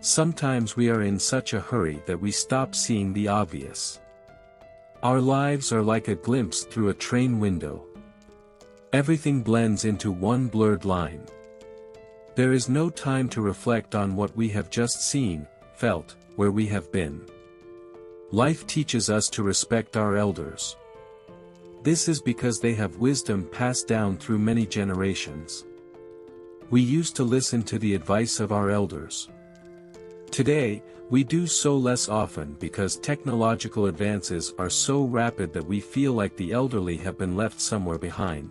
Sometimes we are in such a hurry that we stop seeing the obvious. Our lives are like a glimpse through a train window. Everything blends into one blurred line. There is no time to reflect on what we have just seen, felt, where we have been. Life teaches us to respect our elders. This is because they have wisdom passed down through many generations. We used to listen to the advice of our elders. Today, we do so less often because technological advances are so rapid that we feel like the elderly have been left somewhere behind.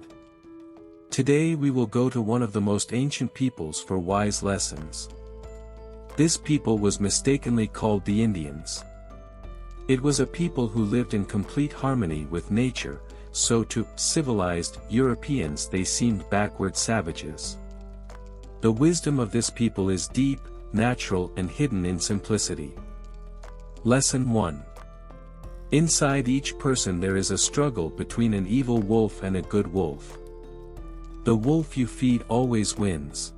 Today we will go to one of the most ancient peoples for wise lessons. This people was mistakenly called the Indians. It was a people who lived in complete harmony with nature, so to civilized Europeans they seemed backward savages. The wisdom of this people is deep, natural and hidden in simplicity. Lesson 1. Inside each person there is a struggle between an evil wolf and a good wolf. The wolf you feed always wins.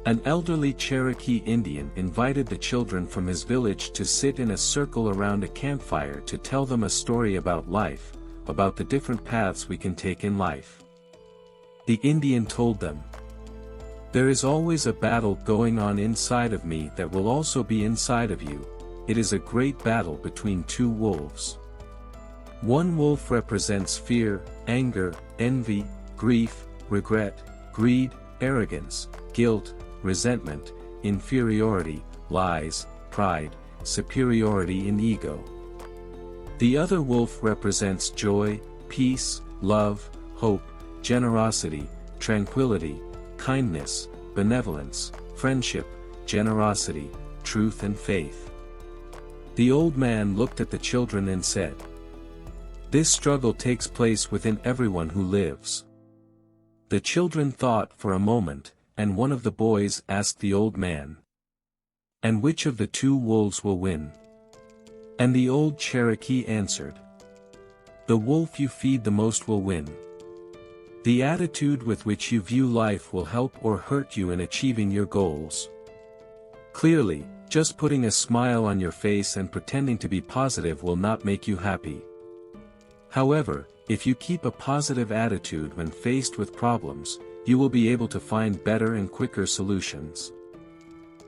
An elderly Cherokee Indian invited the children from his village to sit in a circle around a campfire to tell them a story about life, about the different paths we can take in life. The Indian told them, "There is always a battle going on inside of me that will also be inside of you. It is a great battle between two wolves. One wolf represents fear, anger, envy, grief, regret, greed, arrogance, guilt, resentment, inferiority, lies, pride, superiority and ego. The other wolf represents joy, peace, love, hope, generosity, tranquility, kindness, benevolence, friendship, generosity, truth and faith." The old man looked at the children and said, "This struggle takes place within everyone who lives." The children thought for a moment, and one of the boys asked the old man, "And which of the two wolves will win?" And the old Cherokee answered, "The wolf you feed the most will win. The attitude with which you view life will help or hurt you in achieving your goals. Clearly, just putting a smile on your face and pretending to be positive will not make you happy. However, if you keep a positive attitude when faced with problems, you will be able to find better and quicker solutions."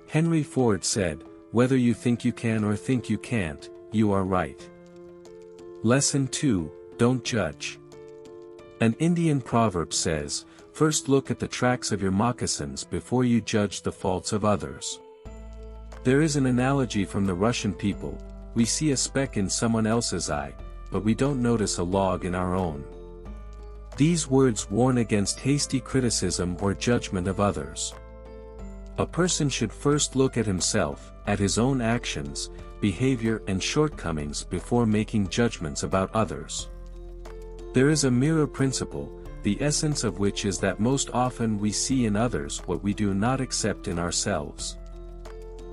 Henry Ford said, "Whether you think you can or think you can't, you are right." Lesson 2, Don't judge. An Indian proverb says, "First look at the tracks of your moccasins before you judge the faults of others." There is an analogy from the Russian people: we see a speck in someone else's eye, but we don't notice a log in our own. These words warn against hasty criticism or judgment of others. A person should first look at himself, at his own actions, behavior and shortcomings before making judgments about others. There is a mirror principle, the essence of which is that most often we see in others what we do not accept in ourselves.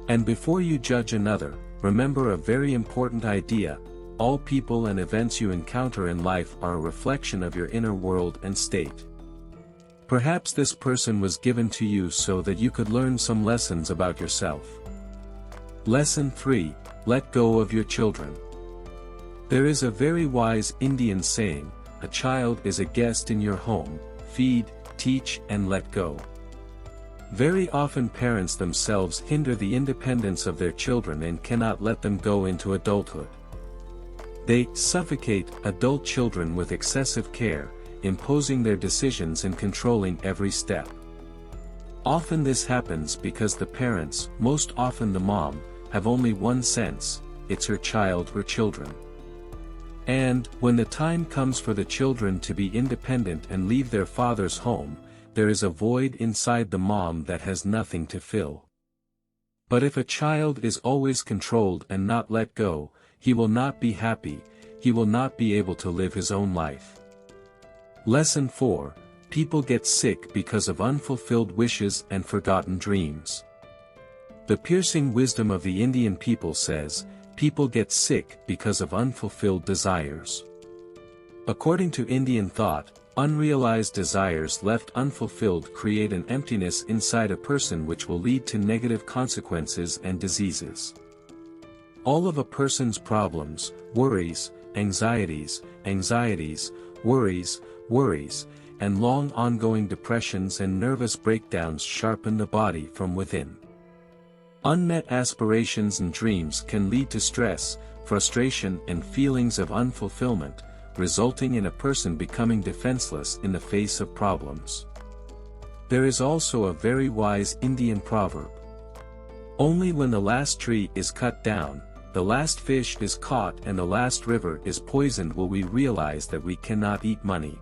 And before you judge another, remember a very important idea: all people and events you encounter in life are a reflection of your inner world and state. Perhaps this person was given to you so that you could learn some lessons about yourself. Lesson 3, Let go of your children. There is a very wise Indian saying, "A child is a guest in your home, feed, teach and let go." Very often parents themselves hinder the independence of their children and cannot let them go into adulthood. They suffocate adult children with excessive care, imposing their decisions and controlling every step. Often this happens because the parents, most often the mom, have only one sense: it's her child or children. And, when the time comes for the children to be independent and leave their father's home, there is a void inside the mom that has nothing to fill. But if a child is always controlled and not let go, he will not be happy, he will not be able to live his own life. Lesson 4, People get sick because of unfulfilled wishes and forgotten dreams. The piercing wisdom of the Indian people says, people get sick because of unfulfilled desires. According to Indian thought, Unrealized desires left unfulfilled create an emptiness inside a person which will lead to negative consequences and diseases. All of a person's problems, worries, anxieties, worries, and long ongoing depressions and nervous breakdowns sharpen the body from within. Unmet aspirations and dreams can lead to stress, frustration and feelings of unfulfillment, resulting in a person becoming defenseless in the face of problems. There is also a very wise Indian proverb. Only when the last tree is cut down, the last fish is caught and the last river is poisoned will we realize that we cannot eat money.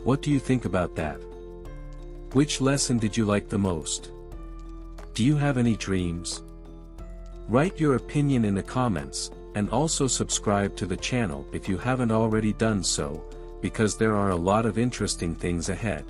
What do you think about that? Which lesson did you like the most? Do you have any dreams? Write your opinion in the comments, and also subscribe to the channel if you haven't already done so, because there are a lot of interesting things ahead.